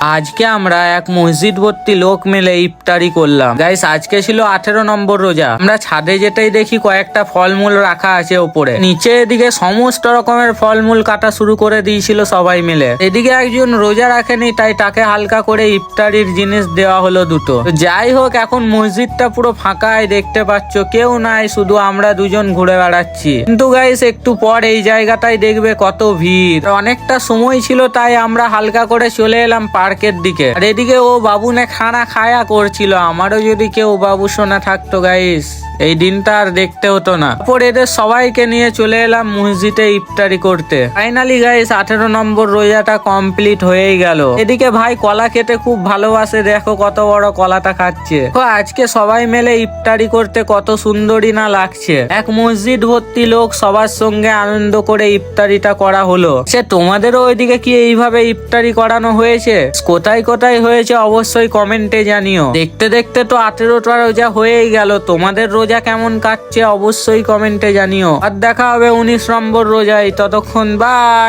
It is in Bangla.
আজকে আমরা এক মসজিদ ভর্তি লোক মিলে ইফতারি করলাম। গাইস আজকে ছিল 18 নম্বর রোজা। আমরা ছাদে যেটাই দেখি কয়েকটা ফলমূল রাখা আছে উপরে, নিচে এদিকে সমস্ত রকমের ফলমূল কাটা শুরু করে দিয়েছিল সবাই মিলে। এদিকে একজন রোজা রাখেনি, তাই তাকে হালকা করে ইফতারির জিনিস দেওয়া হলো দুটো। যাই হোক, এখন মসজিদটা পুরো ফাঁকাই দেখতে পাচ্ছ, কেউ নাই, শুধু আমরা দুজন ঘুরে বেড়াচ্ছি। কিন্তু গাইস একটু পর এই জায়গাটাই দেখবে কত ভিড়। অনেকটা সময় ছিল, তাই আমরা হালকা করে চলে এলাম পার্কের দিকে। আর এদিকে ও বাবুনে খানা খায়া করছিল। আমারও যদি কেউ বাবু সোনা থাকতো গাইস, এই দিনটা আর দেখতে হতো না। তারপর এদের সবাইকে নিয়ে চলে এলাম মসজিদে ইফতারি করতে। ফাইনালি গাইস 18 নম্বর রোজাটা কমপ্লিট হয়েই গেল। এদিকে ভাই কলা খেতে খুব ভালোবাসে, দেখো কত বড় কলাটা খাচ্ছে। আজকে সবাই মিলে ইফতারি করতে কত সুন্দরই না লাগছে। এক মসজিদ ভর্তি লোক, সবার সঙ্গে আনন্দ করে ইফতারিটা করা হলো। সে তোমাদেরও ওইদিকে কি এইভাবে ইফতারি করানো হয়েছে? কোথায় কোথায় হয়েছে অবশ্যই কমেন্টে জানিও। দেখতে দেখতে তো 18টা রোজা হয়েই গেল। তোমাদের রোজা কেমন কাটছে অবশ্যই কমেন্টে জানিও। আর দেখা হবে 19 নম্বর রোজায়। ততক্ষণ বাই।